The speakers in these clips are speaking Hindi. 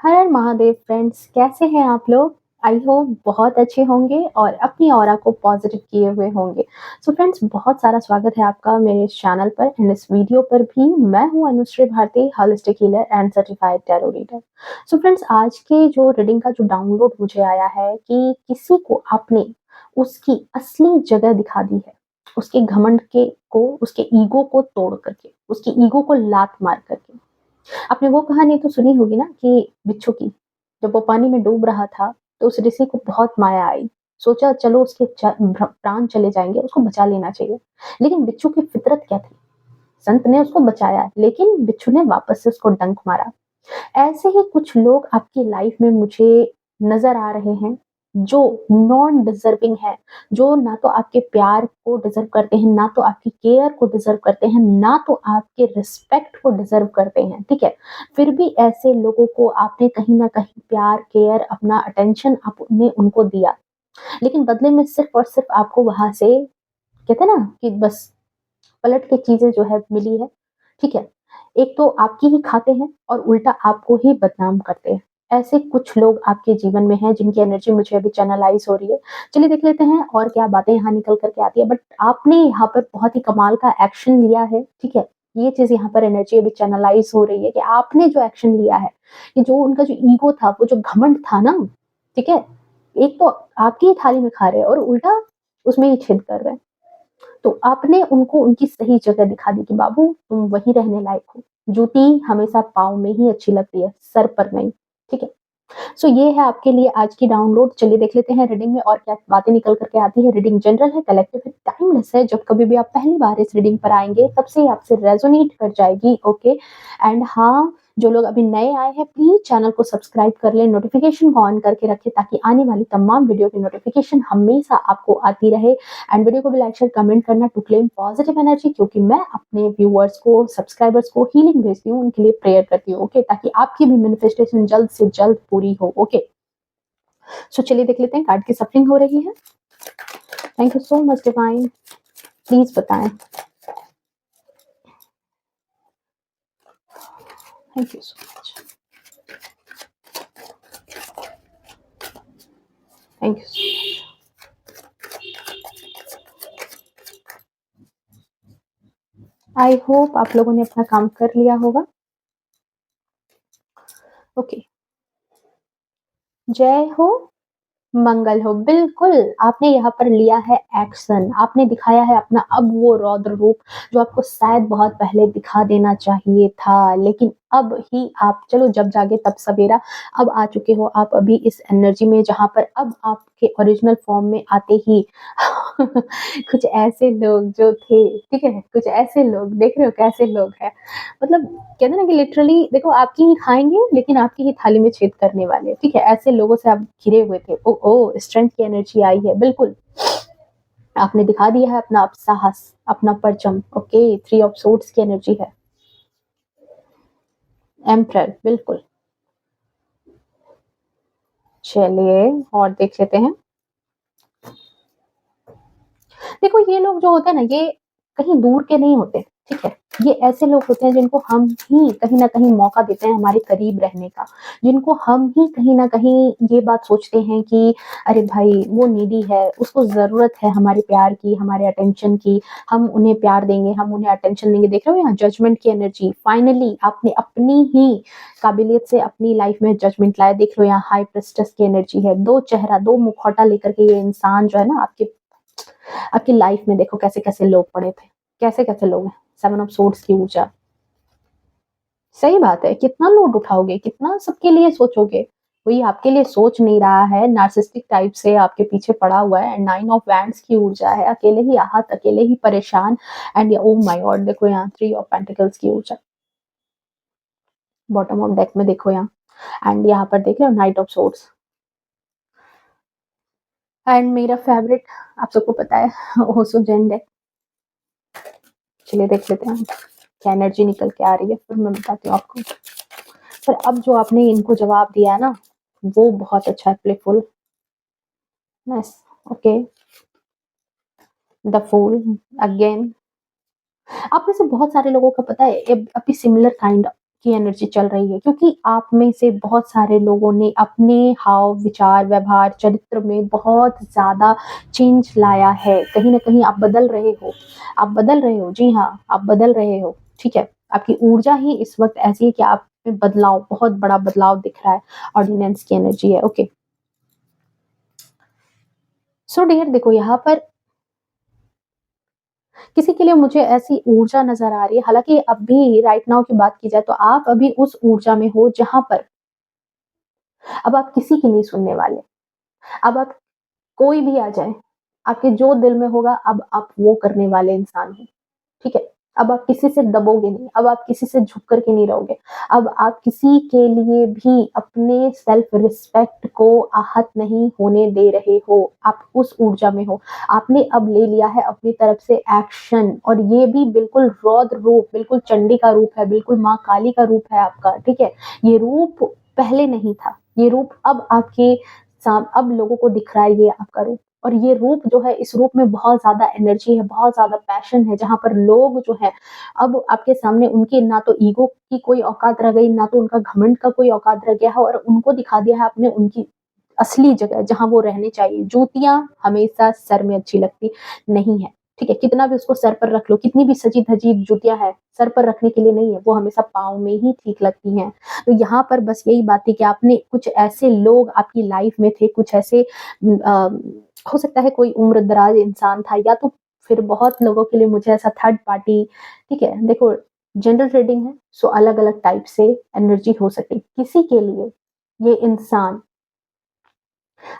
हर हर महादेव फ्रेंड्स, कैसे हैं आप लोग? आई होप बहुत अच्छे होंगे और अपनी ऑरा को पॉजिटिव किए हुए होंगे। सो फ्रेंड्स, बहुत सारा स्वागत है आपका मेरे चैनल पर एंड इस वीडियो पर भी। मैं हूं Anushree Bharti, holistic healer and certified tarot reader. So friends, आज के जो रीडिंग का जो डाउनलोड मुझे आया है कि किसी को आपने उसकी असली जगह दिखा दी है, उसके घमंड के को, उसके ईगो को तोड़ करके, उसकी ईगो को लात मार करके। आपने वो कहानी तो सुनी होगी ना कि बिच्छू की, जब वो पानी में डूब रहा था तो उस ऋषि को बहुत माया आई। सोचा चलो उसके प्राण चले जाएंगे, उसको बचा लेना चाहिए। लेकिन बिच्छू की फितरत क्या थी? संत ने उसको बचाया लेकिन बिच्छू ने वापस से उसको डंक मारा। ऐसे ही कुछ लोग आपकी लाइफ में मुझे नज़र आ रहे हैं, जो नॉन डिज़र्विंग है, जो ना तो आपके प्यार को डिज़र्व करते हैं, ना तो आपकी केयर को डिज़र्व करते हैं, ना तो आपके रिस्पेक्ट को डिज़र्व करते हैं, ठीक है? फिर भी ऐसे लोगों को आपने कहीं न कहीं प्यार, केयर, अपना अटेंशन आपने उनको दिया। लेकिन बदले में सिर्फ़ और सिर्फ़ आपको वहाँ से कहते हैं ना कि बस पलट के चीज़ें जो है मिली है, ठीक है? एक तो आपकी ही खाते हैं और उल्टा आपको ही बदनाम करते हैं। ऐसे कुछ लोग आपके जीवन में हैं जिनकी एनर्जी मुझे अभी चैनलाइज़ हो रही है। चलिए देख लेते हैं और क्या बातें यहाँ निकल कर के आती है। बट आपने यहाँ पर बहुत ही कमाल का एक्शन लिया है, ठीक है? ये चीज़ यहाँ पर एनर्जी अभी चैनलाइज़ हो रही है कि आपने जो एक्शन लिया है, कि जो उनका जो ईगो था, वो जो घमंड था ना, ठीक है? एक तो आपकी ही थाली में खा रहे हैं और उल्टा उसमें ही छेद कर रहे हैं। तो आपने उनको उनकी सही जगह दिखा दी कि बाबू तुम वहीं रहने लायक हो। जूती हमेशा पाँव में ही अच्छी लगती है, सर पर नहीं, ठीक है? सो ये है आपके लिए आज की डाउनलोड। चलिए देख लेते हैं रीडिंग में और क्या बातें निकल कर के आती है। रीडिंग जनरल है, कलेक्टिव है, टाइमलेस है। जब कभी भी आप पहली बार इस रीडिंग पर आएँगे तब से ही आपसे रेज़ोनेट कर जाएगी, ओके? एंड हाँ, जो लोग अभी नए आए हैं प्लीज़ चैनल को सब्सक्राइब कर लें, नोटिफ़िकेशन को ऑन करके रखें ताकि आने वाली तमाम वीडियो की नोटिफ़िकेशन हमेशा आपको आती रहे। एंड वीडियो को भी लाइक, शेयर, कमेंट करना टू क्लेम पॉजिटिव एनर्जी, क्योंकि मैं अपने व्यूअर्स को, सब्सक्राइबर्स को हीलिंग भेजती हूँ, उनके लिए प्रेयर करती हूँ, ओके? ताकि आपकी भी मैनिफेस्टेशन जल्द से जल्द पूरी हो, ओके? सो चलिए देख लेते हैं कार्ड की सफलिंग हो रही है। Thank you so much divine, please बताएं। Thank you so much, thank you so much. I hope आप लोगों ने अपना काम कर लिया होगा, ओके? जय हो, मंगल हो। बिल्कुल, आपने यहाँ पर लिया है एक्शन, आपने दिखाया है अपना अब वो रौद्र रूप जो आपको शायद बहुत पहले दिखा देना चाहिए था, लेकिन अब ही आप चलो जब जागे तब सवेरा, अब आ चुके हो आप अभी इस एनर्जी में जहाँ पर अब आपके ओरिजिनल फॉर्म में आते ही कुछ ऐसे लोग जो थे, ठीक है? कुछ ऐसे लोग देख रहे हो कैसे लोग हैं, मतलब कहते हैं ना कि लिटरली देखो आपकी ही खाएँगे लेकिन आपकी ही थाली में छेद करने वाले, ठीक है? ऐसे लोगों से आप घिरे हुए थे। ओह! स्ट्रेंथ की एनर्जी आई है, बिल्कुल। आपने दिखा दिया है अपना आप साहस, अपना परचम, ओके? थ्री ऑफ सोर्ड्स की एनर्जी है। एम्परर, बिल्कुल। चलिए और देख लेते हैं। देखो ये लोग जो होते हैं ना, ये कहीं दूर के नहीं होते, ठीक है? ये ऐसे लोग होते हैं जिनको हम ही कहीं न कहीं मौका देते हैं हमारे करीब रहने का, जिनको हम ही कहीं न कहीं ये बात सोचते हैं कि अरे भाई वो नीडी है, उसको ज़रूरत है हमारे प्यार की, हमारे अटेंशन की, हम उन्हें प्यार देंगे, हम उन्हें अटेंशन देंगे। देख रहे हो यहाँ जजमेंट की एनर्जी, फाइनली आपने अपनी ही काबिलियत से अपनी लाइफ में जजमेंट लाया। देख लो यहाँ हाई प्रीस्टेस की एनर्जी है, 2 चेहरा, 2 मुखौटा लेकर के ये इंसान जो है ना आपकी लाइफ में देखो कैसे-कैसे लोग पड़े थे, कैसे-कैसे लोग हैं। 7 ऑफ सोर्ड्स की ऊर्जा, सही बात है, कितना लोड उठाओगे, कितना सबके लिए सोचोगे? कोई आपके लिए सोच नहीं रहा है, नार्सिसिस्टिक टाइप से आपके पीछे पड़ा हुआ है। एंड 9 ऑफ वैंड्स की ऊर्जा है, अकेले ही आहत, अकेले ही परेशान। एंड ओह माय गॉड, देखो यहाँ 3 ऑफ पेंटिकल्स की ऊर्जा, बॉटम ऑफ डेक में देखो यहाँ। एंड यहाँ पर देख रहे हो नाइट ऑफ सोर्ड्स। एंड मेरा फेवरेट, आप सबको पता है, ओसो जेन डेक। चलिए देख लेते हैं क्या एनर्जी निकल के आ रही है, फिर मैं बताती हूँ आपको। पर अब जो आपने इनको जवाब दिया है ना, वो बहुत अच्छा है, playful, nice, okay. The fool again. आप में से बहुत सारे लोगों को पता है अभी सिमिलर काइंड की एनर्जी चल रही है, क्योंकि आप में से बहुत सारे लोगों ने अपने हाव, विचार, व्यवहार, चरित्र में बहुत ज़्यादा चेंज लाया है। कहीं न कहीं आप बदल रहे हो, आप बदल रहे हो, जी हाँ, आप बदल रहे हो, ठीक है? आपकी ऊर्जा ही इस वक़्त ऐसी है कि आप में बदलाव, बहुत बड़ा बदलाव दिख रहा है, ऑर्डिनेंस की एनर्जी है, ओके। सो डियर देखो यहाँ पर किसी के लिए मुझे ऐसी ऊर्जा नज़र आ रही है, हालाँकि अभी राइट नाउ की बात की जाए तो आप अभी उस ऊर्जा में हो जहाँ पर अब आप किसी की नहीं सुनने वाले। अब आप कोई भी आ जाए, आपके जो दिल में होगा अब आप वो करने वाले इंसान हो, ठीक है? अब आप किसी से दबोगे नहीं, अब आप किसी से झुक कर के नहीं रहोगे। अब आप किसी के लिए भी अपने सेल्फ रिस्पेक्ट को आहत नहीं होने दे रहे हो। आप उस ऊर्जा में हो। आपने अब ले लिया है अपनी तरफ से एक्शन, और ये भी बिल्कुल रौद्र रूप, बिल्कुल चंडी का रूप है, बिल्कुल माँ काली का रूप है आपका, ठीक है? ये रूप पहले नहीं था, ये रूप अब आपके अब लोगों को दिख रहा है ये आपका रूप। और ये रूप जो है, इस रूप में बहुत ज़्यादा एनर्जी है, बहुत ज़्यादा पैशन है, जहाँ पर लोग जो हैं, अब आपके सामने उनकी ना तो ईगो की कोई औकात रह गई, ना तो उनका घमंड का कोई औकात रह गया है, और उनको दिखा दिया है आपने उनकी असली जगह, जहाँ वो रहने चाहिए। जूतियाँ हमेशा सर में अच्छी लगती नहीं है, ठीक है? कितना भी उसको सर पर रख लो, कितनी भी सजी-धजी जूतियाँ हैं, सर पर रखने के लिए नहीं है, वो हमेशा पाँव में ही ठीक लगती हैं। तो यहाँ पर बस यही बात थी कि आपने कुछ ऐसे लोग आपकी लाइफ में थे, कुछ ऐसे हो सकता है कोई उम्र-दराज इंसान था, या तो फिर बहुत लोगों के लिए मुझे ऐसा थर्ड पार्टी, ठीक है? देखो, जनरल रीडिंग है, सो अलग-अलग टाइप से एनर्जी हो सकती है। किसी के लिए ये इंसान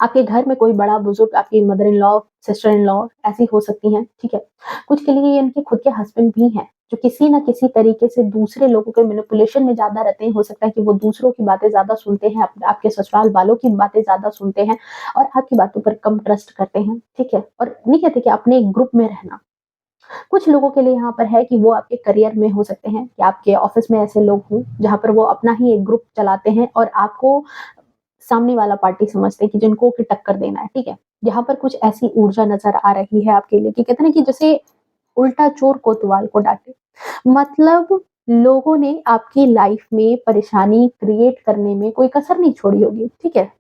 आपके घर में कोई बड़ा-बुज़ुर्ग, आपकी mother in law, sister in law ऐसी हो सकती हैं, ठीक है? कुछ के लिए ये इनके खुद के हस्बैंड भी हैं, जो किसी न किसी तरीके से दूसरे लोगों के मैनिपुलेशन में ज़्यादा रहते हैं। हो सकता है कि वो दूसरों की बातें ज़्यादा सुनते हैं, आपके ससुराल वालों की बातें ज़्यादा सुनते हैं और आपकी बातों पर कम ट्रस्ट करते हैं, ठीक है? और नहीं कहते कि अपने एक ग्रुप में रहना। कुछ लोगों के लिए यहाँ पर है कि वो आपके करियर में हो सकते हैं, कि आपके ऑफ़िस में ऐसे लोग हों, जहाँ पर वो अपना ही एक ग्रुप चलाते हैं और आपको सामने वाला पार्टी समझते हैं कि जिनको कि टक्कर देना है, ठीक है? यहाँ पर कुछ ऐसी ऊर्जा नज़र आ रही है आपके लिए कि कहते हैं ना कि जैसे उल्टा चोर कोतवाल को डांटे। मतलब लोगों ने आपकी लाइफ़ में परेशानी क्रिएट करने में कोई कसर नहीं छोड़ी होगी, ठीक है?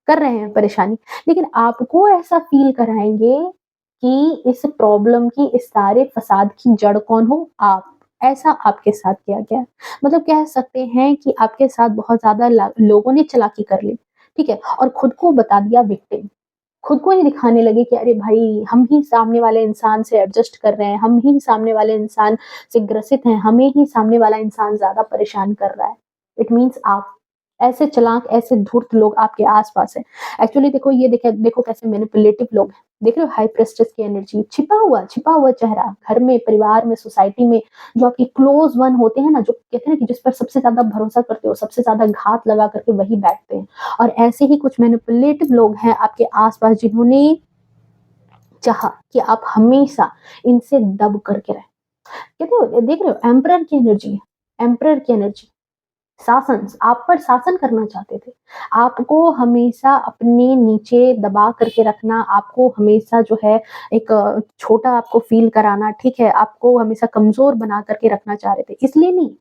कर रहे हैं परेशानी, लेकिन आपको ऐसा फ़ील कराएँगे कि इस प्रॉब्लम की, इस सारे फ़साद की जड़ कौन हो? आप। ऐसा आपके साथ किया गया है। मतलब कह सकते हैं कि आपके साथ बहुत ज़्यादा लोगों ने चालाकी कर ली, ठीक है? और खुद को बता दिया विक्टिम। खुद को ही दिखाने लगे कि अरे भाई, हम ही सामने वाले इंसान से एडजस्ट कर रहे हैं, हम ही सामने वाले इंसान से ग्रसित हैं, हमें ही सामने वाला इंसान ज़्यादा परेशान कर रहा है। इट मीन्स आप। ऐसे चालाक, ऐसे धूर्त लोग आपके आस-पास हैं। एक्चुअली देखो, ये देखो कैसे मैनिपुलेटिव लोग हैं। देख रहे हो हाई प्रेस्टिज की एनर्जी, छिपा हुआ चेहरा, घर में, परिवार में, सोसाइटी में, जो आपके क्लोज़ वन होते हैं ना, जो कहते हैं ना कि जिस पर सबसे ज़्यादा भरोसा करते हो, सबसे ज़्यादा घात लगा कर के वही बैठते हैं। और ऐसे ही कुछ मैनिपुलेटिव लोग हैं आपके आस-पास, जिन्होंने चाहा कि आप हमेशा इनसे दब करके रहें। कहते हो, देख रहे हो एम्परर की एनर्जी है, एम्परर की एनर्जी। शासन, आप पर शासन करना चाहते थे। आपको हमेशा अपने नीचे दबा करके रखना, आपको हमेशा जो है एक छोटा आपको फ़ील कराना, ठीक है? आपको हमेशा कमज़ोर बना करके रखना चाह रहे थे। इसलिए नहीं,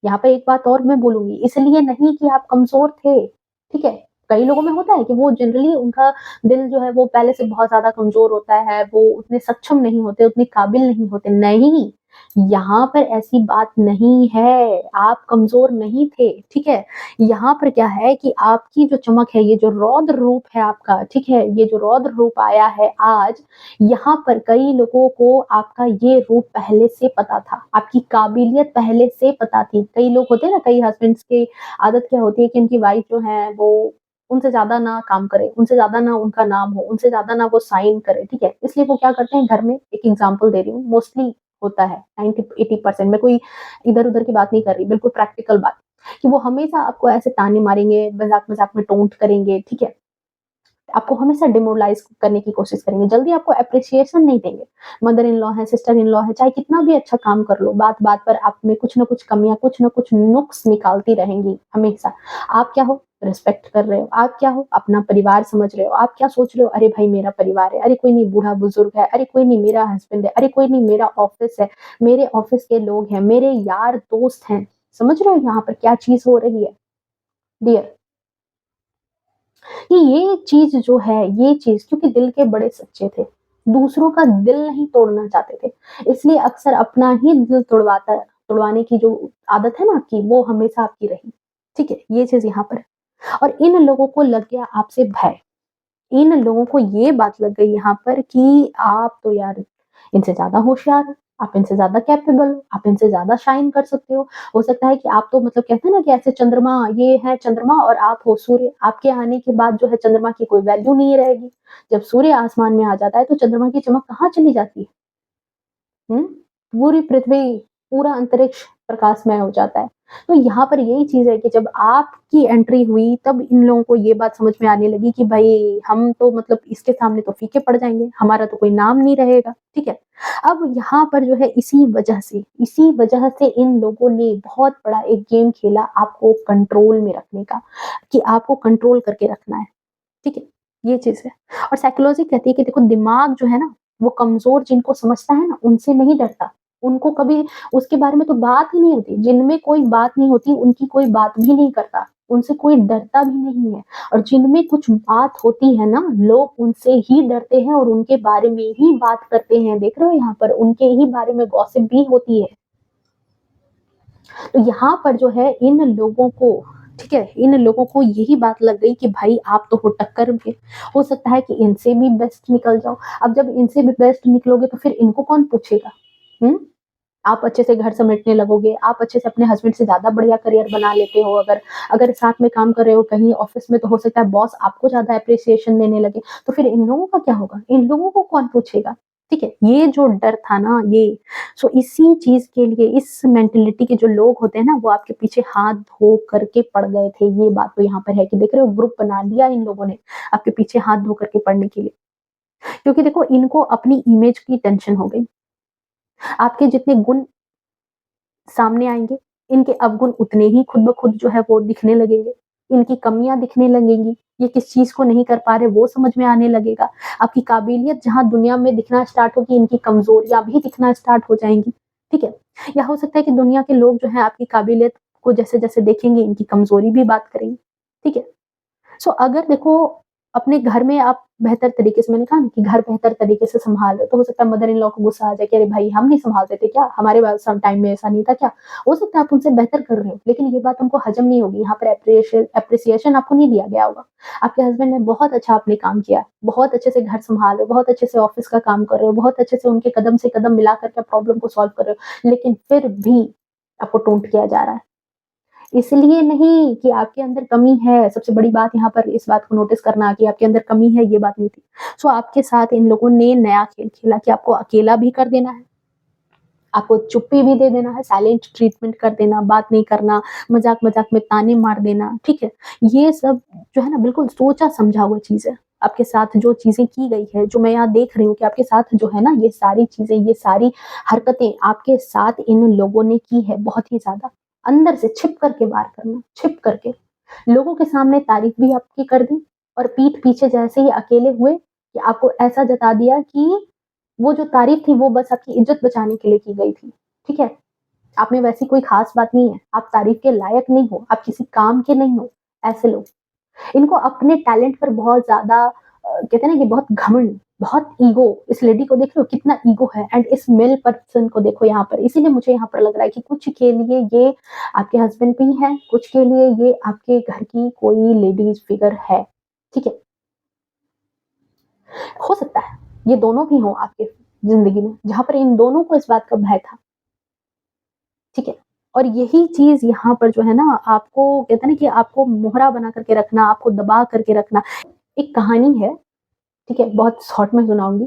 यहाँ पे एक बात और मैं बोलूँगी, इसलिए नहीं कि आप कमज़ोर थे, ठीक है? कई लोगों में होता है कि वो जनरली उनका दिल जो है वो पहले से बहुत ज़्यादा कमज़ोर होता है, वो उतने सक्षम नहीं होते, उतने काबिल नहीं होते। नहीं, यहाँ पर ऐसी बात नहीं है, आप कमज़ोर नहीं थे, ठीक है? यहाँ पर क्या है कि आपकी जो चमक है, ये जो रौद्र रूप है आपका, ठीक है? ये जो रौद्र रूप आया है आज, यहाँ पर कई लोगों को आपका ये रूप पहले से पता था, आपकी काबिलियत पहले से पता थी। कई लोग होते हैं ना, कई हस्बैंड्स की आदत क्या होती है कि उनकी वाइफ जो है वो उनसे ज़्यादा ना काम करे, उनसे ज़्यादा ना उनका नाम हो, उनसे ज़्यादा ना वो साइन करे, ठीक है? इसलिए वो क्या करते हैं घर में, एक एग्ज़ाम्पल दे रही हूँ, मोस्टली होता है 90-80%, मैं कोई इधर-उधर की बात नहीं कर रही, बिल्कुल प्रैक्टिकल बात, कि वो हमेशा आपको ऐसे ताने मारेंगे, मज़ाक-मज़ाक में टोंट करेंगे, ठीक है? आपको हमेशा डिमोरलाइज़ करने की कोशिश करेंगे, जल्दी आपको एप्रिसिएशन नहीं देंगे। मदर इन लॉ है, सिस्टर इन लॉ है, चाहे कितना भी अच्छा काम कर लो, बात-बात पर आप में कुछ न कुछ कमियाँ, कुछ न कुछ नुक्स निकालती रहेंगी हमेशा। आप क्या हो? रिस्पेक्ट कर रहे हो। आप क्या हो? अपना परिवार समझ रहे हो। आप क्या सोच रहे हो? अरे भाई, मेरा परिवार है, अरे कोई नहीं, बूढ़ा-बुज़ुर्ग है, अरे कोई नहीं, मेरा हस्बैंड है, अरे कोई नहीं, मेरा ऑफ़िस है, मेरे ऑफ़िस के लोग हैं, मेरे यार दोस्त हैं। समझ रहे हो यहाँ पर क्या चीज़ हो रही है डियर? कि ये चीज़ जो है, ये चीज़ क्योंकि दिल के बड़े सच्चे थे, दूसरों का दिल नहीं तोड़ना चाहते थे, इसलिए अक्सर अपना ही दिल तोड़वाने की जो आदत है ना आपकी, वो हमेशा आपकी रही, ठीक है? ये चीज़ यहाँ पर है। और इन लोगों को लग गया आपसे भय, इन लोगों को ये बात लग गई यहाँ पर कि आप तो यार इनसे ज़्यादा होशियार हो, आप इनसे ज़्यादा कैपेबल हो, आप इनसे ज़्यादा शाइन कर सकते हो। हो सकता है कि आप तो मतलब कहते हैं ना कि ऐसे चंद्रमा ये है चंद्रमा और आप हो सूर्य, आपके आने के बाद जो है चंद्रमा की कोई वैल्यू नहीं रहेगी। जब सूर्य आसमान में आ जाता है तो चंद्रमा की चमक कहाँ चली जाती है? हुँ? पूरी पृथ्वी, पूरा अंतरिक्ष प्रकाशमय हो जाता है। तो यहाँ पर यही चीज़ है कि जब आपकी एंट्री हुई तब इन लोगों को ये बात समझ में आने लगी कि भई हम तो मतलब इसके सामने तो फीके पड़ जाएँगे, हमारा तो कोई नाम नहीं रहेगा, ठीक है? अब यहाँ पर जो है इसी वजह से इन लोगों ने बहुत बड़ा एक गेम खेला आपको कंट्रोल में रखने का, कि आपको कंट्रोल करके रखना है, ठीक है? ये चीज़ है। और साइकोलॉजी कहती है कि देखो दिमाग जो है ना, वो कमज़ोर जिनको समझता है ना, उनसे नहीं डरता। उनको कभी उसके बारे में तो बात ही नहीं होती। जिनमें कोई बात नहीं होती, उनकी कोई बात भी नहीं करता। उनसे कोई डरता भी नहीं है। और जिनमें कुछ बात होती है ना, लोग उनसे ही डरते हैं और उनके बारे में ही बात करते हैं। देख रहे हो यहाँ पर उनके ही बारे में गॉसिप भी होती है। तो यहाँ पर जो है इन लोगों को ठीक है, इन लोगों को यही बात लग गई कि भाई आप तो हो टक्कर में, हो सकता है कि इनसे भी बेस्ट निकल जाओ। अब जब इनसे भी बेस्ट निकलोगे तो फिर इनको कौन पूछेगा? हुँ? आप अच्छे से घर समेटने लगोगे, आप अच्छे से अपने हस्बैंड से ज़्यादा बढ़िया करियर बना लेते हो अगर अगर साथ में काम कर रहे हो कहीं ऑफ़िस में तो हो सकता है बॉस आपको ज़्यादा एप्रिसिएशन देने लगे, तो फिर इन लोगों का क्या होगा? इन लोगों को कौन पूछेगा? ठीक है? ये जो डर था ना ये सो इसी चीज़ के लिए इस मेंटालिटी के जो लोग होते हैं ना, वो आपके पीछे हाथ धो कर के पड़ गए थे। ये बात तो यहाँ पर है कि देख रहे हो ग्रुप बना लिया इन लोगों ने, आपके पीछे हाथ धो कर के पड़ने के लिए। क्योंकि देखो इनको अपनी इमेज की टेंशन हो गई। आपके जितने गुण सामने आएँगे, इनके अवगुण उतने ही खुद ब खुद जो है वो दिखने लगेंगे, इनकी कमियाँ दिखने लगेंगी, ये किस चीज़ को नहीं कर पा रहे वो समझ में आने लगेगा। आपकी काबिलियत जहाँ दुनिया में दिखना स्टार्ट होगी, इनकी कमज़ोरियाँ भी दिखना स्टार्ट हो जाएँगी, ठीक है? या हो सकता है कि दुनिया के लोग जो हैं आपकी काबिलियत को जैसे-जैसे देखेंगे, इनकी कमज़ोरी भी बात करेंगे, ठीक है? सो अगर देखो अपने घर में आप बेहतर तरीके से मैंने कहा ना कि घर बेहतर तरीके से सँभाल रहे हो, तो हो सकता है मदर इन लॉ को गुस्सा आ जाए कि अरे भाई हम नहीं सँभालते थे क्या? हमारे पास सम टाइम में ऐसा नहीं था क्या? हो सकता है आप उनसे बेहतर कर रहे हो, लेकिन ये बात उनको हज़म नहीं होगी, यहाँ पर एप्रिसिएशन आपको नहीं दिया गया होगा। आपके हस्बैंड ने बहुत अच्छा आपने काम किया, बहुत अच्छे से घर सँभाल रहे हो, बहुत अच्छे से ऑफ़िस का काम कर रहे हो, बहुत अच्छे से उनके कदम से कदम मिला कर के प्रॉब्लम को सॉल्व कर रहे हो, लेकिन फिर भी आपको टोंट किया जा रहा है। इसलिए नहीं कि आपके अंदर कमी है, सबसे बड़ी बात यहाँ पर इस बात को नोटिस करना कि आपके अंदर कमी है, ये बात नहीं थी। सो आपके साथ इन लोगों ने नया खेल खेला कि आपको अकेला भी कर देना है, आपको चुप्पी भी दे देना है, साइलेंट ट्रीटमेंट कर देना, बात नहीं करना, मज़ाक-मज़ाक में ताने मार देना, ठीक है? ये सब जो है ना बिल्कुल सोचा-समझा हुआ चीज़ है। आपके साथ जो चीज़ें की गई है, जो मैं यहाँ देख रही हूँ कि आपके साथ जो है ना ये सारी चीज़ें, ये सारी हरकतें आपके साथ इन लोगों ने की है बहुत ही ज़्यादा। अंदर से छिप कर के वार करना, छिप करके। लोगों के सामने तारीफ़ भी आपकी कर दी और पीठ पीछे जैसे ही अकेले हुए कि आपको ऐसा जता दिया कि वो जो तारीफ़ थी वो बस आपकी इज़्ज़त बचाने के लिए की गई थी, ठीक है? आप में वैसी कोई ख़ास बात नहीं है, आप तारीफ़ के लायक नहीं हो, आप किसी काम के नहीं हो, ऐसे लोग। इनको अपने टैलेंट पर बहुत ज़्यादा कहते हैं ना कि बहुत घमंड, बहुत ईगो इस लेडी को देख रहे हो कितना ईगो है एंड इस मेल पर्सन को देखो यहाँ पर, इसीलिए मुझे यहाँ पर लग रहा है कि कुछ के लिए ये आपके हस्बैंड भी हैं, कुछ के लिए ये आपके घर की कोई लेडीज़ फिगर है, ठीक है? हो सकता है, ये दोनों भी हों आपके ज़िंदगी में, जहाँ पर इन दोनों को इस बात का भय था, ठीक है? और यही चीज़ यहाँ पर जो है ना आपको कहते हैं ना कि आपको मोहरा बना करके रखना, आपको दबा करके रखना। एक कहानी है, ठीक है? बहुत शॉर्ट में सुनाऊँगी।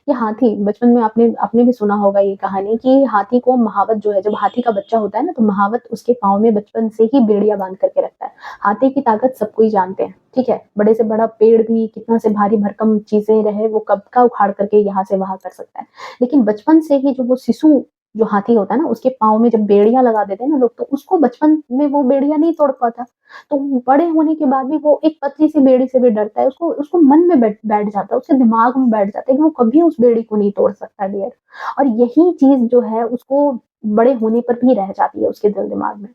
ये हाथी बचपन में आपने आपने भी सुना होगा ये कहानी कि हाथी को महावत जो है जब हाथी का बच्चा होता है ना, तो महावत उसके पाँव में बचपन से ही बेड़ियाँ बाँध करके रखता है। हाथी की ताकत सब कोई जानते हैं, ठीक है? बड़े से बड़ा पेड़ भी कितना से भारी भरकम चीज़ें रहे, वो कब का उखाड़ करके यहाँ से वहाँ कर सकता है। लेकिन बचपन से ही जो वो शिशु जो हाथी होता है ना, उसके पाँव में जब बेड़ियाँ लगा देते हैं ना लोग, तो उसको बचपन में वो बेड़ियाँ नहीं तोड़ पाता। तो बड़े होने के बाद भी वो एक पतली-सी बेड़ी से भी डरता है, उसको उसको मन में बैठ बैठ जाता है, उसके दिमाग में बैठ जाता है कि वो कभी उस बेड़ी को नहीं तोड़ सकता डियर। और यही चीज़ जो है उसको बड़े होने पर भी रह जाती है उसके दिल-दिमाग में।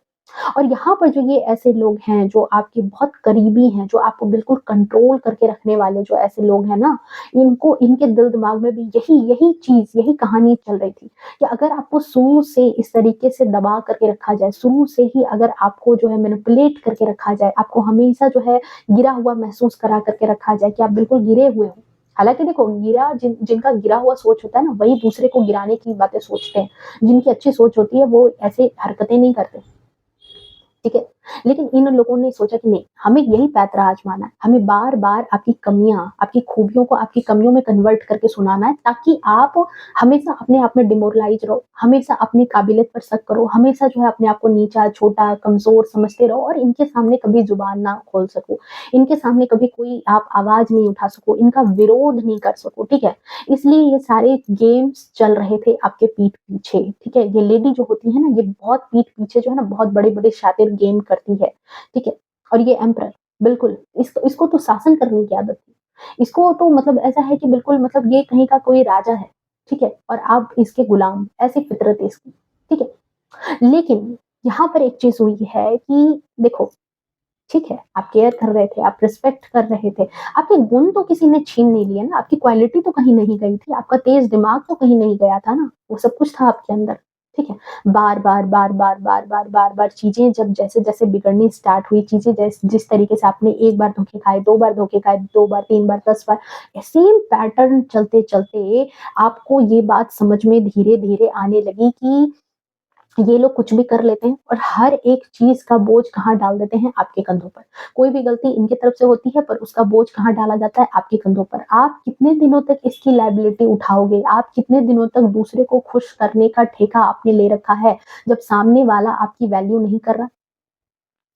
और यहाँ पर जो ये ऐसे लोग हैं, जो आपके बहुत करीबी हैं, जो आपको बिल्कुल कंट्रोल करके रखने वाले जो ऐसे लोग हैं ना, इनको इनके दिल-दिमाग में भी यही यही चीज़, यही कहानी चल रही थी कि अगर आपको शुरू से इस तरीके से दबा करके रखा जाए, शुरू से ही अगर आपको जो है मैनिपुलेट करके रखा जाए, आपको हमेशा जो है गिरा हुआ महसूस करा करके रखा जाए कि आप बिल्कुल गिरे हुए हो। हालाँकि देखो, जिनका गिरा हुआ सोच होता है ना, वही दूसरे को गिराने की बातें सोचते हैं। जिनकी अच्छी सोच होती है, वो ऐसे हरकतें नहीं करते। ठीक है? लेकिन इन लोगों ने सोचा कि नहीं, हमें यही पैंतरा आज़माना है। हमें बार-बार आपकी कमियाँ, आपकी खूबियों को आपकी कमियों में कन्वर्ट करके सुनाना है, ताकि आप हमेशा अपने आप में डिमोरलाइज़ रहो, हमेशा अपनी काबिलियत पर शक करो, हमेशा जो है अपने आप को नीचा, छोटा, कमज़ोर समझते रहो और इनके सामने कभी ज़ुबान ना खोल सको। इनके सामने कभी कोई आप आवाज़ नहीं उठा सको, इनका विरोध नहीं कर सको, ठीक है? इसलिए ये सारे गेम्स चल रहे थे आपके पीठ पीछे, ठीक है? ये लेडी जो होती है ना, ये बहुत पीठ पीछे जो है ना, बहुत बड़े-बड़े शातिर गेम करती है, ठीक है? और ये एम्परर, बिल्कुल, इसको इसको तो शासन करने की आदत थी। इसको तो मतलब ऐसा है कि बिल्कुल मतलब ये कहीं का कोई राजा है, ठीक है? और आप इसके गुलाम, ऐसी फितरत है इसकी, ठीक है? लेकिन यहाँ पर एक चीज़ हुई है कि देखो, ठीक है, आप केयर कर रहे थे, आप रिस्पेक्ट कर रहे थे, आपके गुण तो किसी ने छीन नहीं लिए ना, आपकी क्वालिटी तो कहीं नहीं गई थी, आपका तेज़ दिमाग तो कहीं नहीं गया था ना, वो सब कुछ था आपके अंदर, ठीक है? बार-बार, बार-बार, बार-बार, बार-बार चीज़ें जब जैसे-जैसे बिगड़नी स्टार्ट हुई, चीज़ें जिस तरीके से आपने 1 बार धोखे खाए, 2 बार धोखे खाए, 2 बार, 3 बार, 10 बार, सेम पैटर्न चलते-चलते आपको ये बात समझ में धीरे-धीरे आने लगी कि ये लोग कुछ भी कर लेते हैं और हर एक चीज़ का बोझ कहाँ डाल देते हैं? आपके कंधों पर। कोई भी गलती इनकी तरफ से होती है, पर उसका बोझ कहाँ डाला जाता है? आपके कंधों पर। आप कितने दिनों तक इसकी लायबिलिटी उठाओगे? आप कितने दिनों तक दूसरे को खुश करने का ठेका आपने ले रखा है, जब सामने वाला आपकी वैल्यू नहीं कर रहा?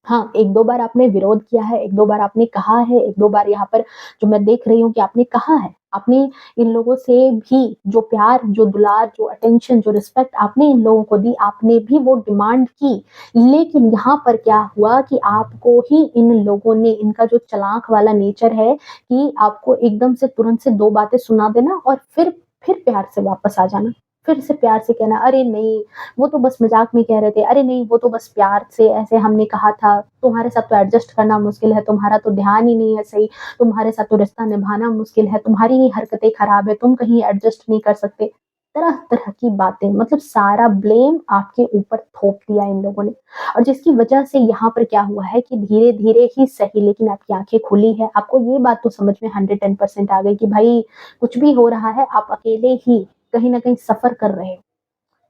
हाँ, 1-2 बार आपने विरोध किया है, 1-2 बार आपने कहा है, 1-2 बार यहाँ पर जो मैं देख रही हूँ कि आपने कहा है। आपने इन लोगों से भी जो प्यार, जो दुलार, जो अटेंशन, जो रिस्पेक्ट आपने इन लोगों को दी, आपने भी वो डिमांड की। लेकिन यहाँ पर क्या हुआ कि आपको ही इन लोगों ने, इनका जो चालाक वाला नेचर है कि आपको एकदम से तुरंत से 2 बातें सुना देना और फिर प्यार से वापस आ जाना। फिर से प्यार से कहना, "अरे नहीं, वो तो बस मज़ाक में कह रहे थे, अरे नहीं वो तो बस प्यार से ऐसे हमने कहा था, तुम्हारे साथ तो एडजस्ट करना मुश्किल है, तुम्हारा तो ध्यान ही नहीं है सही, तुम्हारे साथ तो रिश्ता निभाना मुश्किल है, तुम्हारी ही हरकतें खराब है, तुम कहीं एडजस्ट नहीं कर सकते। तरह-तरह की बातें, मतलब सारा ब्लेम आपके ऊपर थोप दिया इन लोगों ने और जिसकी वजह से यहाँ पर क्या हुआ है कि धीरे-धीरे ही सही लेकिन आपकी आँखें खुली हैं, आपको ये बात तो समझ में 110% आ गई कि भाई कुछ भी हो रहा है, आप अकेले ही कहीं न कहीं सफ़र कर रहे हो।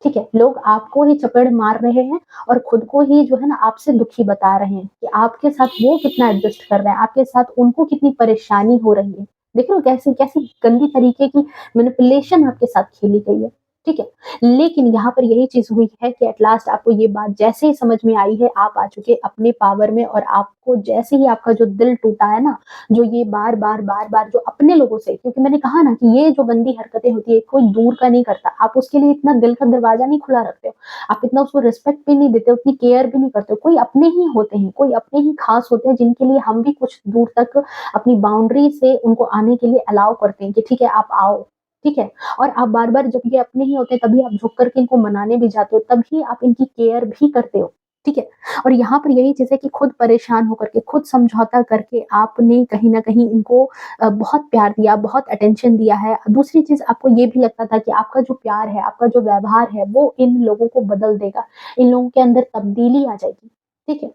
ठीक है? लोग आपको ही चपेड़ मार रहे हैं और खुद को ही जो है ना आपसे दुखी बता रहे हैं कि आपके साथ वो कितना एडजस्ट कर रहे हैं, आपके साथ उनको कितनी परेशानी हो रही है। देख रहे हो कैसी कैसी गंदी तरीके की मैनिपुलेशन आपके साथ खेली गई है, ठीक है? लेकिन यहाँ पर यही चीज़ हुई है कि एट लास्ट आपको ये बात जैसे ही समझ में आई है, आप आ चुके अपने पावर में और आपको जैसे ही आपका जो दिल टूटा है ना, जो ये बार-बार जो अपने लोगों से, क्योंकि मैंने कहा ना कि ये जो गंदी हरकतें होती है, कोई दूर का नहीं करता। आप उसके लिए इतना दिल का दरवाज़ा नहीं खुला रखते हो। आप इतना उसको रिस्पेक्ट भी नहीं देते हो, उतनी केयर भी नहीं करते हो। कोई अपने ही होते हैं, कोई अपने ही खास होते हैं जिनके लिए हम भी कुछ दूर तक अपनी बाउंड्री से उनको आने के लिए अलाउ करते हैं कि ठीक है आप आओ, ठीक है? और आप बार-बार जब ये अपने ही होते हैं तभी आप झुक कर के इनको मनाने भी जाते हो, तभी आप इनकी केयर भी करते हो, ठीक है? और यहाँ पर यही चीज़ है कि खुद परेशान होकर के, खुद समझौता करके आपने कहीं न कहीं इनको बहुत प्यार दिया, बहुत अटेंशन दिया है। दूसरी चीज़ आपको ये भी लगता था कि आपका जो प्यार है, आपका जो व्यवहार है, वो इन लोगों को बदल देगा। इन लोगों के अंदर तब्दीली आ जाएगी, ठीक है?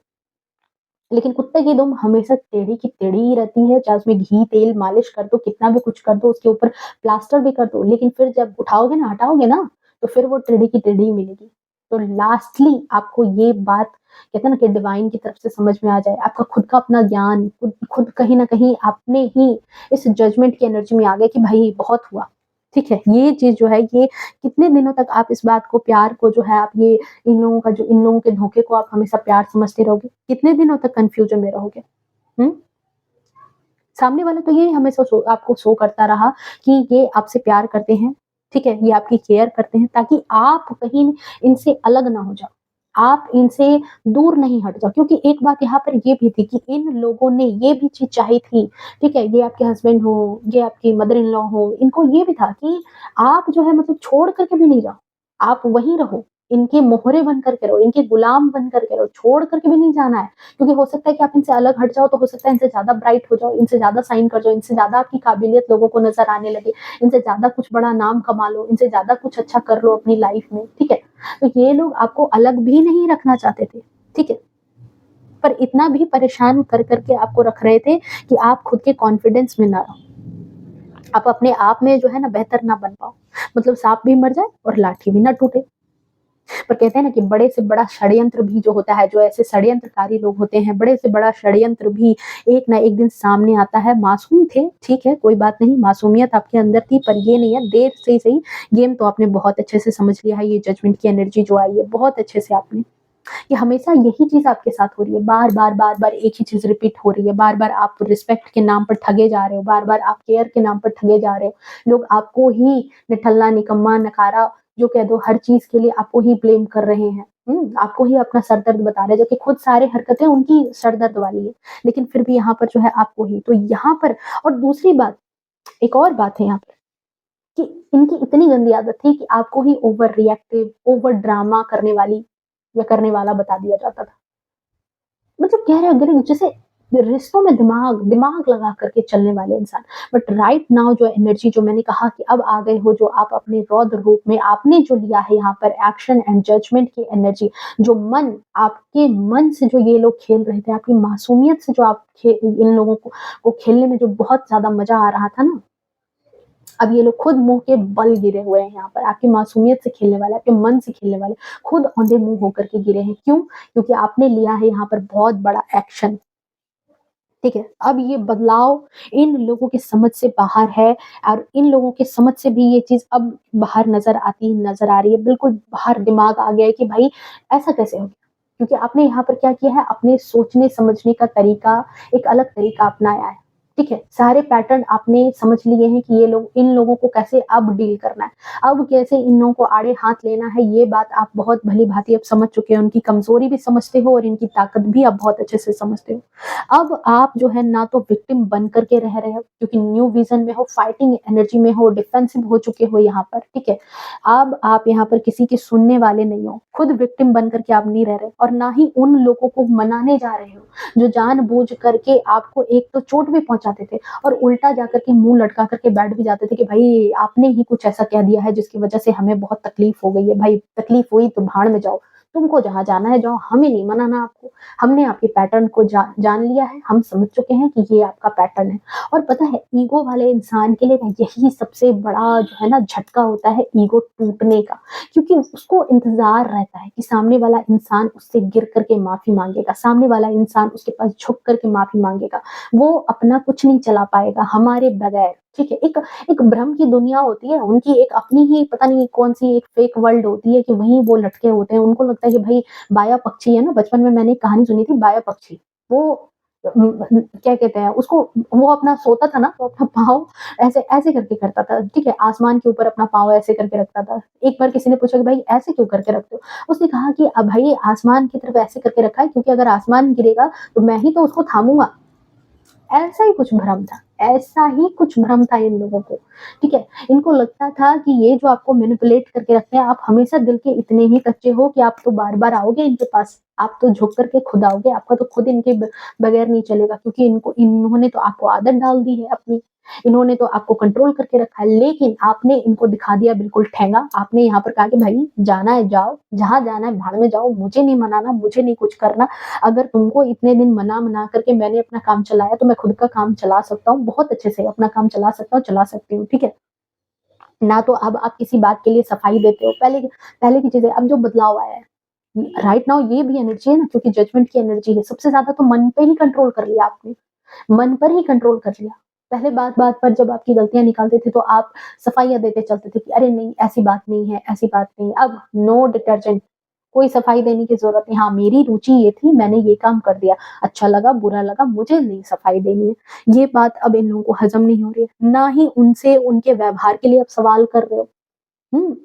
लेकिन कुत्ते की दुम हमेशा टेढ़ी की टेढ़ी ही रहती है, चाहे उसमें घी, तेल मालिश कर दो, कितना भी कुछ कर दो, उसके ऊपर प्लास्टर भी कर दो, लेकिन फिर जब उठाओगे ना, हटाओगे ना, तो फिर वो टेढ़ी की टेढ़ी ही मिलेगी। तो लास्टली आपको ये बात कहते हैं ना कि डिवाइन की तरफ से समझ में आ जाए, आपका खुद का अपना ज्ञान, खुद खुद कहीं न कहीं आपने ही इस जजमेंट की एनर्जी में आ गए कि भई बहुत हुआ, ठीक है? ये चीज़ जो है ये कितने दिनों तक आप इस बात को, प्यार को जो है आप ये इन लोगों के धोखे को आप हमेशा प्यार समझते रहोगे? कितने दिनों तक कन्फ्यूज़न में रहोगे? हुँ? सामने वाला तो ये हमेशा आपको शो करता रहा कि ये आपसे प्यार करते हैं, ठीक है? ये आपकी केयर करते हैं ताकि आप कहीं इनसे अलग ना हो जाओ। आप इनसे दूर नहीं हट जाओ क्योंकि एक बात यहाँ पर ये भी थी कि इन लोगों ने ये भी चीज़ चाही थी, ठीक है? ये आपके हस्बैंड हो, ये आपकी मदर इन लॉ हो, इनको ये भी था कि आप जो है मतलब छोड़ कर के भी नहीं जाओ, आप वहीं रहो। इनके मोहरे बन करके रहो, इनके गुलाम बन करके रहो, छोड़ करके भी नहीं जाना है। क्योंकि हो सकता है कि आप इनसे अलग हट जाओ तो हो सकता है इनसे ज़्यादा ब्राइट हो जाओ, इनसे ज़्यादा शाइन कर जाओ, इनसे ज़्यादा आपकी काबिलियत लोगों को नज़र आने लगे, इनसे ज़्यादा कुछ बड़ा नाम कमा लो, इनसे ज़्यादा कुछ अच्छा कर लो अपनी लाइफ में, ठीक है? तो ये लोग आपको अलग भी नहीं रखना चाहते थे, ठीक है? पर इतना भी परेशान कर करके आपको रख रहे थे कि आप खुद के कॉन्फिडेंस में ना रहो। आप अपने आप में जो है ना बेहतर ना बन पाओ। मतलब सांप भी मर जाए और लाठी भी ना टूटे। पर कहते हैं ना कि बड़े से बड़ा षड्यंत्र भी जो होता है, जो ऐसे षड्यंत्रकारी लोग होते हैं, बड़े से बड़ा षड्यंत्र भी एक ना एक दिन सामने आता है। मासूम थे, ठीक है, कोई बात नहीं, मासूमियत आपके अंदर थी, पर ये नहीं है, देर से ही सही, गेम तो आपने बहुत अच्छे से समझ लिया है। ये जजमेंट की एनर्जी जो आई है, बहुत अच्छे से आपने, कि हमेशा यही चीज़ आपके साथ हो रही है, बार-बार एक ही चीज़ रिपीट हो रही है, बार-बार आप रिस्पेक्ट के नाम पर ठगे जा रहे हो, बार-बार आप केयर के नाम पर ठगे जा रहे हो। लोग आपको ही निठल्ला, निकम्मा, नकारा जो कह दो, हर चीज़ के लिए आपको ही ब्लेम कर रहे हैं। आपको ही अपना सर दर्द बता रहे हैं, जबकि खुद सारे हरकतें उनकी सर दर्द वाली है। लेकिन फिर भी यहाँ पर जो है आपको ही, तो यहाँ पर और दूसरी बात, एक और बात है यहाँ पर कि इनकी इतनी गंदी आदत थी कि आपको ही ओवर रिएक्टिव, ओवर ड्रामा करने वाली या करने वाला बता दिया जाता था। मतलब कह रहे अगर जैसे रिश्तों में दिमाग लगा करके चलने वाले इंसान। बट राइट नाउ जो एनर्जी, जो मैंने कहा कि अब आ गए हो, जो आप अपने रौद्र रूप में आपने जो लिया है यहाँ पर एक्शन एंड जजमेंट की एनर्जी, जो मन, आपके मन से जो ये लोग खेल रहे थे, आपकी मासूमियत से जो आप इन लोगों को खेलने में जो बहुत ज्यादा मजा आ रहा था ना, अब ये लोग खुद मुंह के बल गिरे हुए हैं यहाँ पर, आपकी मासूमियत से खेलने वाले, आपके मन से खेलने वाले खुद औंधे मुंह होकर के गिरे हैं। क्यों? क्योंकि आपने लिया है यहाँ पर बहुत बड़ा एक्शन, ठीक है? अब ये बदलाव इन लोगों की समझ से बाहर है, और इन लोगों की समझ से भी ये चीज़ अब बाहर नज़र आ रही है, बिल्कुल बाहर दिमाग आ गया है कि भाई ऐसा कैसे हो गया? क्योंकि आपने यहाँ पर क्या किया है, अपने सोचने-समझने का तरीका, एक अलग तरीका अपनाया है, ठीक है? सारे पैटर्न आपने समझ लिए हैं कि ये लोग, इन लोगों को कैसे अब डील करना है, अब कैसे इन लोगों को आड़े हाथ लेना है, ये बात आप बहुत भली-भाँति अब समझ चुके हैं। उनकी कमज़ोरी भी समझते हो और इनकी ताकत भी आप बहुत अच्छे से समझते हो। अब आप जो है ना तो विक्टिम बन करके रह रहे हो, क्योंकि न्यू विजन में हो, फाइटिंग एनर्जी में हो, डिफेंसिव हो चुके हो यहाँ पर, ठीक है? अब आप यहाँ पर किसी की सुनने वाले नहीं हो, खुद विक्टिम बन करके आप नहीं रह रहे, और ना ही उन लोगों को मनाने जा रहे हो जो जानबूझ करके आपको एक तो चोट भी पहुंचाते थे, और उल्टा जाकर के मुंह लटका करके बैठ भी जाते थे कि भाई आपने ही कुछ ऐसा कह दिया है जिसकी वजह से हमें बहुत तकलीफ हो गई है। भाई तकलीफ हुई तो भाड़ में जाओ, तुमको जहाँ जाना है जाओ, हमें नहीं मनाना आपको। हमने आपके पैटर्न को जान लिया है, हम समझ चुके हैं कि ये आपका पैटर्न है। और पता है, ईगो वाले इंसान के लिए ना यही सबसे बड़ा जो है ना झटका होता है, ईगो टूटने का। क्योंकि उसको इंतज़ार रहता है कि सामने वाला इंसान उससे गिर कर के माफ़ी माँगेगा, सामने वाला इंसान उसके पास झुक कर के माफ़ी माँगेगा। वो अपना कुछ नहीं चला पाएगा हमारे बगैर, ठीक है? एक एक भ्रम की दुनिया होती है, उनकी एक अपनी ही पता नहीं कौन-सी एक फेक वर्ल्ड होती है कि वहीं वो लटके होते हैं। उनको लगता है कि भई बाया पक्षी है ना, बचपन में मैंने एक कहानी सुनी थी, बाया पक्षी। वो क्या कहते हैं उसको, वो अपना सोता था ना तो अपना पाँव ऐसे ऐसे करके करता था, ठीक है? आसमान के ऊपर अपना पाँव ऐसे करके रखता था। एक बार किसी ने पूछा कि भाई ऐसे क्यों करके रखते हो? उसने कहा कि भाई आसमान की तरफ ऐसे करके रखा है क्योंकि अगर आसमान गिरेगा तो मैं ही तो उसको थामूँगा। ऐसा ही कुछ भ्रम था इन लोगों को, ठीक है? इनको लगता था कि ये जो आपको मैनिपुलेट करके रखते हैं, आप हमेशा दिल के इतने ही कच्चे हो कि आप तो बार-बार आओगे इनके पास, आप तो झुक कर के खुद आओगे, आपका तो खुद इनके बगैर नहीं चलेगा, क्योंकि इन्होंने तो आपको आदत डाल दी है अपनी, इन्होंने तो आपको कंट्रोल करके रखा है, लेकिन आपने इनको दिखा दिया बिल्कुल ठेंगा। आपने यहाँ पर कहा कि भाई जाना है जाओ, जहाँ जाना है भाड़ में जाओ, मुझे नहीं मनाना, मुझे नहीं कुछ करना। अगर तुमको इतने दिन मना करके मैंने अपना काम चलाया तो मैं खुद का काम चला सकता हूँ, बहुत अच्छे से अपना काम चला सकता हूँ, चला सकती हूँ, ठीक है? ना तो अब आप किसी बात के लिए सफाई देते हो। पहले की चीज़ें, अब जो बदलाव आया है, राइट नाउ ये भी एनर्जी है ना, क्योंकि जजमेंट की एनर्जी है। सबसे ज़्यादा तो मन पे ही कंट्रोल कर लिया आपने, मन पर ही कंट्रोल कर लिया। पहले बात-बात पर जब आपकी गलतियाँ निकालते थे तो आप सफाइयाँ देते चलते थे कि अरे नहीं ऐसी बात नहीं है, ऐसी बात नहीं है। अब नो डिटर्जेंट, कोई सफाई देने की ज़रूरत नहीं। हाँ, मेरी रुचि ये थी, मैंने ये काम कर दिया। अच्छा लगा, बुरा लगा, मुझे नहीं सफाई देनी है। ये बात अब इन लोगों को हज़म नहीं हो रही है। ना ही उनसे उनके व्यवहार के लिए आप सवाल कर रहे हो। हुँ?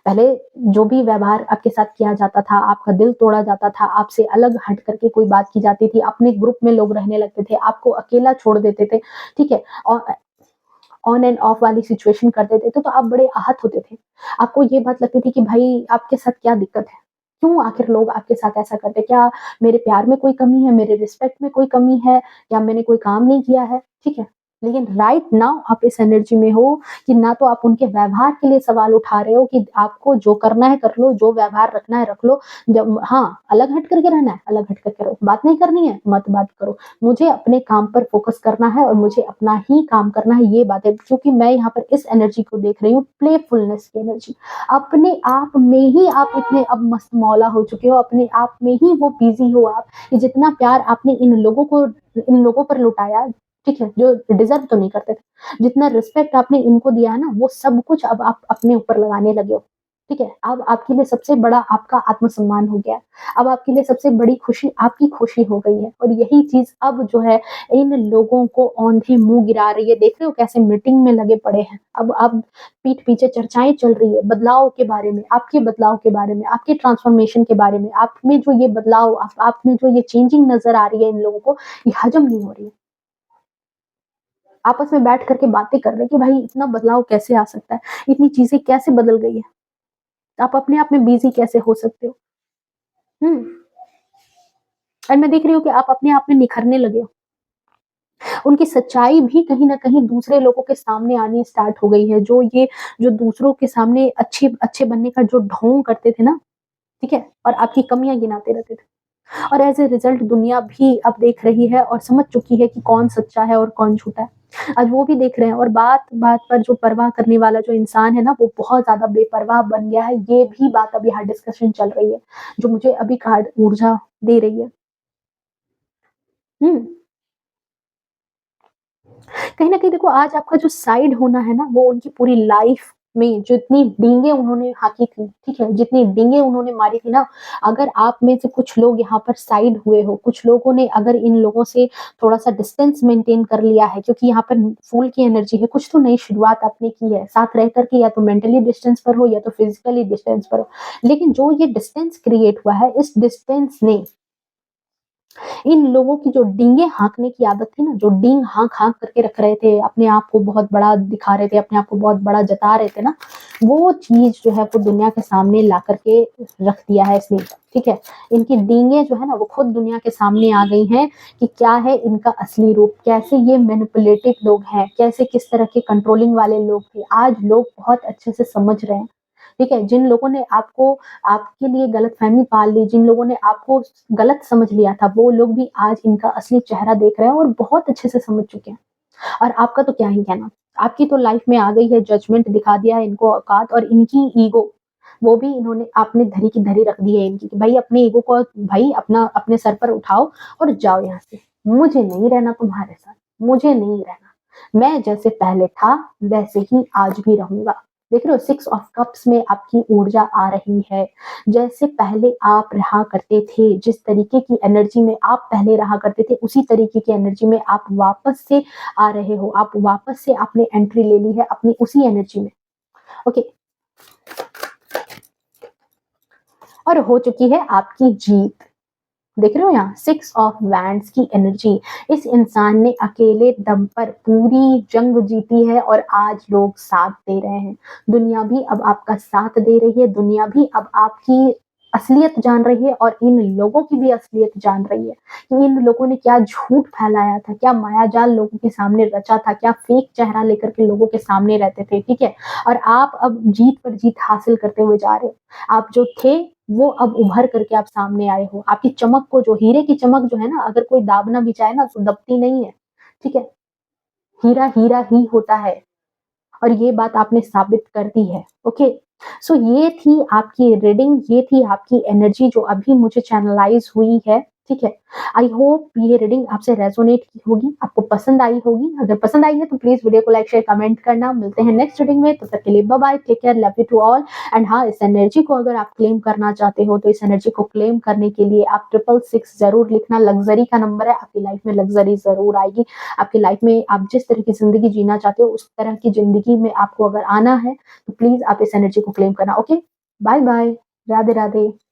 पहले जो भी व्यवहार आपके साथ किया जाता था, आपका दिल तोड़ा जाता था, आपसे अलग हट करके कोई बात की जाती थी, अपने ग्रुप में लोग रहने लगते थे, आपको अकेला छोड़ देते थे, ठीक है? ऑन एंड ऑफ वाली सिचुएशन कर देते थे, तो आप बड़े आहत होते थे। आपको ये बात लगती थी कि भाई आपके साथ क्या दिक्कत है? क्यों आखिर लोग आपके साथ ऐसा करते हैं? क्या मेरे प्यार में कोई कमी है? मेरे रिस्पेक्ट में कोई कमी है? या मैंने कोई काम नहीं किया है? ठीक है। लेकिन राइट नाउ आप इस एनर्जी में हो कि ना तो आप उनके व्यवहार के लिए सवाल उठा रहे हो कि आपको जो करना है कर लो, जो व्यवहार रखना है रख लो। जब हाँ, अलग हट करके रहना है, अलग हट करके रहो। बात नहीं करनी है, मत बात करो। मुझे अपने काम पर फ़ोकस करना है और मुझे अपना ही काम करना है, ये बात है। क्योंकि मैं यहाँ पर इस एनर्जी को देख रही हूँ, प्लेफुलनेस की एनर्जी। अपने आप में ही आप इतने अब मस्त मौला हो चुके हो, अपने आप में ही वो बिज़ी हो आप, कि जितना प्यार आपने इन लोगों पर लुटाया, ठीक है, जो डिज़र्व तो नहीं करते थे। जितना रिस्पेक्ट आपने इनको दिया है ना, वो सब कुछ अब आप अपने ऊपर लगाने लगे हो। ठीक है? अब आपके लिए सबसे बड़ा आपका आत्मसम्मान हो गया है। अब आपके लिए सबसे बड़ी खुशी आपकी खुशी हो गई है, और यही चीज़ अब जो है इन लोगों को औंधे मुँह गिरा रही है। देख रहे हो कैसे मीटिंग में लगे पड़े हैं। अब पीठ पीछे चर्चाएँ चल रही है बदलाव के बारे में, आपके बदलाव के बारे में, आपके ट्रांसफ़ॉर्मेशन के बारे में। आप में जो ये बदलाव, आप में जो ये चेंजिंग नज़र आ रही है इन लोगों को, ये हज़म नहीं हो रही है। आपस में बैठ कर के बातें कर रहे हैं कि भाई इतना बदलाव कैसे आ सकता है? इतनी चीज़ें कैसे बदल गई हैं? आप अपने आप में बिज़ी कैसे हो सकते हो? हुँ। और मैं देख रही हूँ कि आप अपने आप में निखरने लगे हो। उनकी सच्चाई भी कहीं न कहीं दूसरे लोगों के सामने आनी स्टार्ट हो गई है। जो दूसरों के सामने अच्छे अच्छे बनने का जो ढोंग करते थे ना, ठीक है? और आपकी कमियाँ गिनाते रहते थे। और एज़ अ रिज़ल्ट दुनिया भी अब देख रही है और समझ चुकी है कि कौन सच्चा है और कौन झूठा है। आज वो भी देख रहे हैं, और बात-बात पर जो परवाह करने वाला जो इंसान है ना, वो बहुत ज़्यादा बेपरवाह बन गया है। ये भी बात अभी यहाँ डिस्कशन चल रही है, जो मुझे अभी कार्ड ऊर्जा दे रही है। हुँ। कहीं न कहीं देखो, आज आपका जो साइड होना है ना, वो उनकी पूरी लाइफ़ में जितनी डींगे उन्होंने हाकी थी, ठीक है? जितनी डींगे उन्होंने मारी थी ना, अगर आप में से कुछ लोग यहाँ पर साइड हुए हो, कुछ लोगों ने अगर इन लोगों से थोड़ा-सा डिस्टेंस मेंटेन कर लिया है, क्योंकि यहाँ पर फूल की एनर्जी है, कुछ तो नई शुरुआत आपने की है, साथ रह कर के या तो मेंटली डिस्टेंस पर हो या तो फिज़िकली डिस्टेंस पर हो। लेकिन जो ये डिस्टेंस क्रिएट हुआ है, इस डिस्टेंस ने इन लोगों की जो डींगे हाँकने की आदत थी ना, जो डींग हाँक-हाँक करके रख रहे थे, अपने आप को बहुत बड़ा दिखा रहे थे, अपने आप को बहुत बड़ा जता रहे थे ना, वो चीज़ जो है वो दुनिया के सामने ला कर के रख दिया है इसने, ठीक है? इनकी डींगे जो है ना, वो खुद दुनिया के सामने आ गई हैं कि क्या है इनका असली रूप, कैसे ये मैनिपुलेटिव लोग हैं, कैसे किस तरह के कंट्रोलिंग वाले लोग थे। आज लोग बहुत अच्छे से समझ रहे हैं, ठीक है? जिन लोगों ने आपको आपके लिए गलतफ़हमी पाल ली, जिन लोगों ने आपको गलत समझ लिया था, वो लोग भी आज इनका असली चेहरा देख रहे हैं और बहुत अच्छे से समझ चुके हैं। और आपका तो क्या ही कहना, आपकी तो लाइफ़ में आ गई है, जजमेंट दिखा दिया है इनको औकात, और इनकी ईगो, वो भी इन्होंने आपने धरी की धरी रख दी है इनकी, कि भाई अपने ईगो को भाई अपना अपने सर पर उठाओ और जाओ यहाँ से। मुझे नहीं रहना तुम्हारे साथ, मुझे नहीं रहना। मैं जैसे पहले था, वैसे ही आज भी रहूँगा। देख रहे हो 6 ऑफ कप्स में आपकी ऊर्जा आ रही है। जैसे पहले आप रहा करते थे, जिस तरीके की एनर्जी में आप पहले रहा करते थे, उसी तरीके की एनर्जी में आप वापस से आ रहे हो। आप वापस से आपने एंट्री ले ली है अपनी उसी एनर्जी में। ओके, और हो चुकी है आपकी जीत। देख रहे हो यहाँ 6 ऑफ वैंड्स की एनर्जी। इस इंसान ने अकेले दम पर पूरी जंग जीती है और आज लोग साथ दे रहे हैं। दुनिया भी अब आपका साथ दे रही है, दुनिया भी अब आपकी असलियत जान रही है, और इन लोगों की भी असलियत जान रही है कि इन लोगों ने क्या झूठ फैलाया था, क्या मायाजाल लोगों के सामने रचा था, क्या फेक चेहरा लेकर के लोगों के सामने रहते थे, ठीक है? और आप अब जीत पर जीत हासिल करते हुए जा रहे हो। आप जो थे वो अब उभर करके आप सामने आए हो। आपकी चमक को, जो हीरे की चमक जो है ना, अगर कोई दाबना भी चाहे ना तो दबती नहीं है, ठीक है? हीरा, हीरा ही होता है, और ये बात आपने साबित कर दी है। ओके, सो ये थी आपकी रीडिंग, ये थी आपकी एनर्जी जो अभी मुझे चैनलाइज़ हुई है, ठीक है? आई होप ये रीडिंग आपसे रेज़ोनेट की होगी, आपको पसंद आई होगी। अगर पसंद आई है तो प्लीज़ वीडियो को लाइक, शेयर, कमेंट करना। मिलते हैं नेक्स्ट रीडिंग में, तब तक के लिए bye bye, take care, love you to all. And हाँ, इस एनर्जी को अगर आप क्लेम करना चाहते हो, तो इस एनर्जी को क्लेम करने के लिए आप 666 ज़रूर लिखना। लग्ज़री का नंबर है, आपकी लाइफ़ में लग्ज़री ज़रूर आएगी। आपकी लाइफ में आप जिस तरह की ज़िंदगी जीना चाहते हो, उस तरह की ज़िंदगी में आपको अगर आना है, तो प्लीज़ आप इस एनर्जी को क्लेम करना। ओके? बाय-बाय। राधे-राधे।